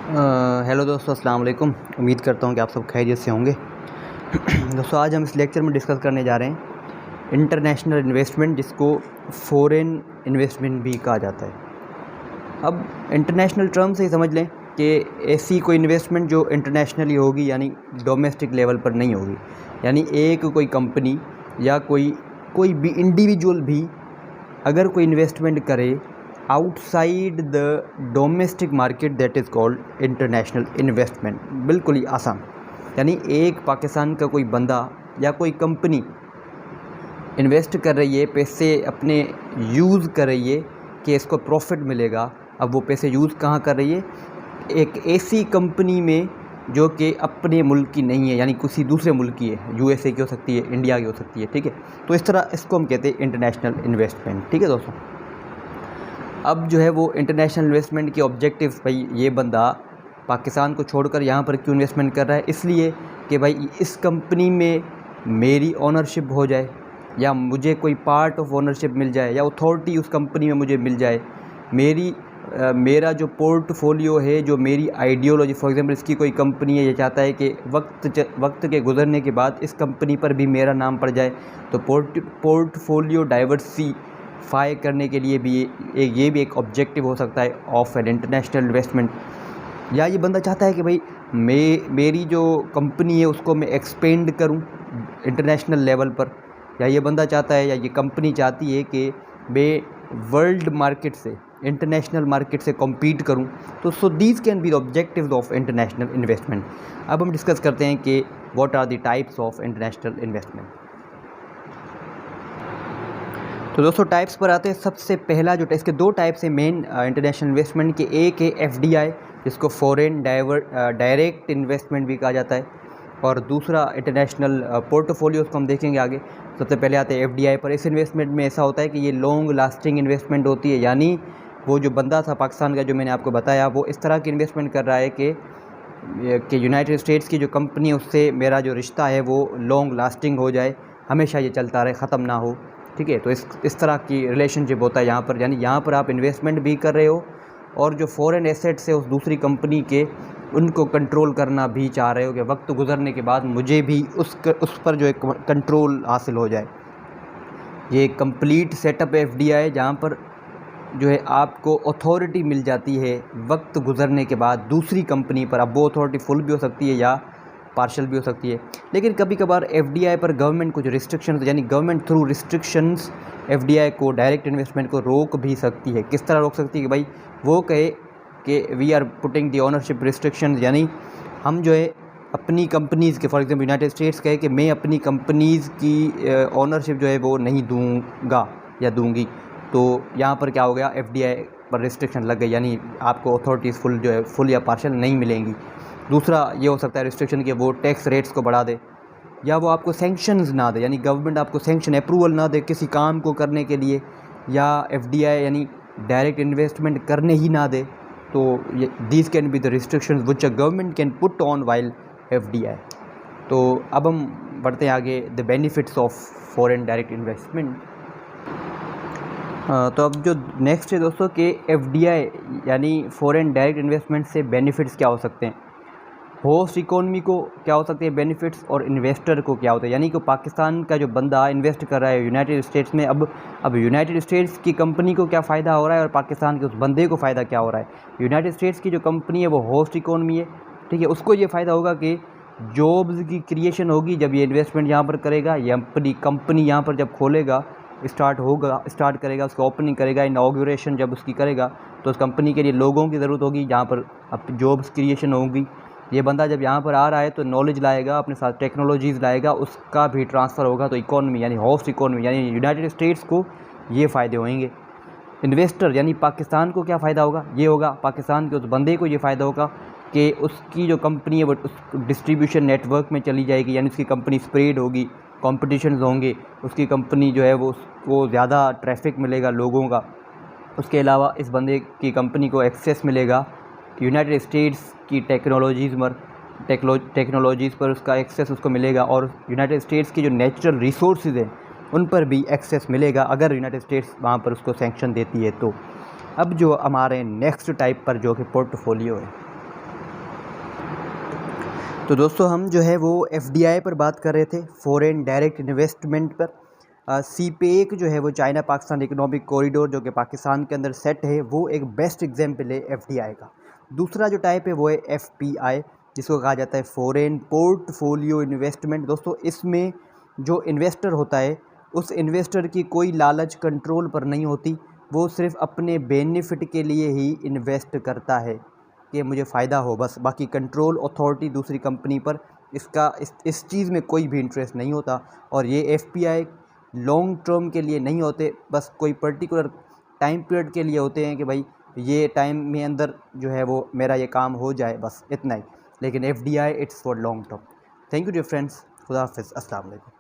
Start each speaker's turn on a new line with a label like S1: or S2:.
S1: Hello दोस्तों, अस्सलाम वालेकुम। उम्मीद करता हूँ कि आप सब खैरियत से होंगे। दोस्तों, आज हम इस लेक्चर में डिस्कस करने जा रहे हैं इंटरनेशनल इन्वेस्टमेंट, जिसको फॉरेन इन्वेस्टमेंट भी कहा जाता है। अब इंटरनेशनल टर्म से ही समझ लें कि ऐसी कोई इन्वेस्टमेंट जो इंटरनेशनली होगी, यानी डोमेस्टिक लेवल पर नहीं होगी। यानी एक कोई कंपनी या कोई भी इंडिविजुअल भी अगर कोई इन्वेस्टमेंट करे outside the domestic market, that is called international investment. बिल्कुल ही आसान। यानी एक पाकिस्तान का कोई बंदा या कोई कंपनी इन्वेस्ट कर रही है, पैसे अपने यूज़ कर रही है कि इसको प्रॉफिट मिलेगा। अब वो पैसे यूज़ कहाँ कर रही है? एक ऐसी कंपनी में जो कि अपने मुल्क की नहीं है, यानी किसी दूसरे मुल्क की है। यूएसए की हो सकती है, इंडिया की हो सकती है, ठीक है। तो इस तरह इसको हम कहते हैं इंटरनेशनल इन्वेस्टमेंट, ठीक है दोस्तों। अब जो है वो इंटरनेशनल इन्वेस्टमेंट के ऑब्जेक्टिव्स, भाई ये बंदा पाकिस्तान को छोड़कर यहाँ पर क्यों इन्वेस्टमेंट कर रहा है? इसलिए कि भाई इस कंपनी में मेरी ओनरशिप हो जाए, या मुझे कोई पार्ट ऑफ ओनरशिप मिल जाए, या अथॉरिटी उस कंपनी में मुझे मिल जाए। मेरा जो पोर्टफोलियो है, जो मेरी आइडियोलॉजी, फॉर एग्जांपल इसकी कोई कंपनी है, ये चाहता है कि वक्त के गुजरने के बाद इस कंपनी पर भी मेरा नाम पड़ जाए, तो पोर्टफोलियो डाइवर्सिफाई करने के लिए भी ये भी एक ऑब्जेक्टिव हो सकता है ऑफ एन इंटरनेशनल इन्वेस्टमेंट। या ये बंदा चाहता है कि भाई मेरी जो कंपनी है उसको मैं एक्सपेंड करूं इंटरनेशनल लेवल पर, या ये बंदा चाहता है, या ये कंपनी चाहती है कि मैं वर्ल्ड मार्केट से, इंटरनेशनल मार्केट से कॉम्पीट करूं। तो so these can be the objectives of international investment. अब हम डिस्कस करते हैं कि what are the types of international investment. तो दोस्तों, टाइप्स पर आते हैं। सबसे पहला जो इसके दो टाइप्स हैं मेन इंटरनेशनल इन्वेस्टमेंट के। एक है एफडीआई, जिसको फॉरेन डायरेक्ट इन्वेस्टमेंट भी कहा जाता है, और दूसरा इंटरनेशनल पोर्टफोलियो, उसको हम देखेंगे आगे। सबसे पहले आते हैं एफडीआई पर। इस इन्वेस्टमेंट में ऐसा होता है कि ये लॉन्ग लास्टिंग इन्वेस्टमेंट होती है। यानी वो जो बंदा था पाकिस्तान का, जो मैंने आपको बताया, वो इस तरह की इन्वेस्टमेंट कर रहा है कि यूनाइटेड स्टेट्स की जो कंपनी है उससे मेरा जो रिश्ता है वो लॉन्ग लास्टिंग हो जाए, हमेशा ये चलता रहे, ख़त्म ना हो, ठीक है। तो इस तरह की रिलेशनशिप होता है यहाँ पर। यानी यहाँ पर आप इन्वेस्टमेंट भी कर रहे हो, और जो फॉरेन एसेट्स है उस दूसरी कंपनी के, उनको कंट्रोल करना भी चाह रहे हो कि वक्त गुजरने के बाद मुझे भी उस पर जो एक कंट्रोल हासिल हो जाए। ये कंप्लीट सेटअप एफडीआई, जहाँ पर जो है आपको अथॉरिटी मिल जाती है वक्त गुजरने के बाद दूसरी कंपनी पर। अब वो अथॉरिटी फुल भी हो सकती है या पार्शल भी हो सकती है। लेकिन कभी कभार एफडीआई पर गवर्नमेंट कुछ रिस्ट्रिक्शंस, यानी गवर्नमेंट थ्रू रिस्ट्रिक्शंस एफडीआई को, डायरेक्ट इन्वेस्टमेंट को रोक भी सकती है। किस तरह रोक सकती है? कि भाई वो कहे कि we are putting the ownership restrictions, यानी हम जो है अपनी कंपनीज़ के, फॉर एग्जांपल यूनाइटेड स्टेट्स कहे कि मैं अपनी कंपनीज़ की ओनरशिप जो है वो नहीं दूंगा या दूंगी। तो यहाँ पर क्या हो गया? एफडीआई पर रिस्ट्रिक्शन लग गई, यानी आपको अथॉरिटीज़ फुल या पार्शल नहीं मिलेंगी। दूसरा ये हो सकता है रिस्ट्रिक्शन कि वो टैक्स रेट्स को बढ़ा दे, या वो आपको सैंक्शंस ना दे, यानी गवर्नमेंट आपको सैंक्शन अप्रूवल ना दे किसी काम को करने के लिए, या एफडीआई यानी डायरेक्ट इन्वेस्टमेंट करने ही ना दे। तो these can be the restrictions which a government can put on while FDI. तो अब हम बढ़ते हैं आगे, the benefits of foreign direct investment. तो अब जो नेक्स्ट है दोस्तों कि एफडीआई यानी फॉरेन डायरेक्ट इन्वेस्टमेंट से बेनिफिट्स क्या हो सकते हैं। होस्ट इकोनॉमी को क्या हो सकते हैं बेनिफिट्स, और इन्वेस्टर को क्या होता है। यानी कि पाकिस्तान का जो बंदा इन्वेस्ट कर रहा है यूनाइटेड स्टेट्स में, अब यूनाइटेड स्टेट्स की कंपनी को क्या फ़ायदा हो रहा है, और पाकिस्तान के उस बंदे को फ़ायदा क्या हो रहा है। यूनाइटेड स्टेट्स की जो कंपनी है वो होस्ट इकोनॉमी है, ठीक है। उसको ये फ़ायदा होगा कि जॉब्स की क्रिएशन होगी जब ये इन्वेस्टमेंट यहाँ पर करेगा। ये अपनी कंपनी यहाँ पर जब खोलेगा, स्टार्ट करेगा, उसका ओपनिंग करेगा, इनॉग्रेशन जब उसकी करेगा, तो उस कंपनी के लिए लोगों की ज़रूरत होगी जहाँ पर अब जॉब्स क्रिएशन होगी। ये बंदा जब यहाँ पर आ रहा है तो नॉलेज लाएगा, अपने साथ टेक्नोलॉजीज़ लाएगा, उसका भी ट्रांसफ़र होगा। तो इकोनॉमी यानी होस्ट इकोनॉमी, यानी यूनाइटेड स्टेट्स को ये फ़ायदे होंगे। इन्वेस्टर यानी पाकिस्तान को क्या फ़ायदा होगा? ये होगा पाकिस्तान के उस बंदे को ये फ़ायदा होगा कि उसकी जो कंपनी है वो उस डिस्ट्रीब्यूशन नेटवर्क में चली जाएगी, यानी उसकी कंपनी स्प्रेड होगी, कॉम्पिटिशन्स होंगे, उसकी कंपनी जो है वो उसको ज़्यादा ट्रैफिक मिलेगा लोगों का। उसके अलावा इस बंदे की कंपनी को एक्सेस मिलेगा यूनाइटेड स्टेट्स की टेक्नोलॉजीज़ पर, उसका एक्सेस उसको मिलेगा, और यूनाइटेड स्टेट्स की जो नेचुरल रिसोर्सेज हैं उन पर भी एक्सेस मिलेगा अगर यूनाइटेड स्टेट्स वहाँ पर उसको सैंक्शन देती है। तो अब जो हमारे नेक्स्ट टाइप पर जो कि पोर्टफोलियो है, तो दोस्तों हम जो है वो FDI पर बात कर रहे थे, फॉरेन डायरेक्ट इन्वेस्टमेंट पर। CPEC जो है वो चाइना पाकिस्तान इकोनॉमिक कॉरिडोर जो कि पाकिस्तान के अंदर सेट है, वो एक बेस्ट एग्जांपल है FDI का। दूसरा जो टाइप है वो है FPI, जिसको कहा जाता है फॉरेन पोर्टफोलियो इन्वेस्टमेंट। दोस्तों इसमें जो इन्वेस्टर होता है, उस इन्वेस्टर की कोई लालच कंट्रोल पर नहीं होती, वो सिर्फ अपने बेनिफिट के लिए ही इन्वेस्ट करता है कि मुझे फ़ायदा हो बस। बाकी कंट्रोल अथॉरिटी दूसरी कंपनी पर इसका इस चीज़ में कोई भी इंटरेस्ट नहीं होता। और ये FPI लॉन्ग टर्म के लिए नहीं होते, बस कोई पर्टिकुलर टाइम पीरियड के लिए होते हैं कि भाई ये टाइम में अंदर जो है वो मेरा ये काम हो जाए, बस इतना ही। लेकिन FDI it's for long term. Thank you dear friends, खुदा हाफिज़, अस्सलाम वालेकुम।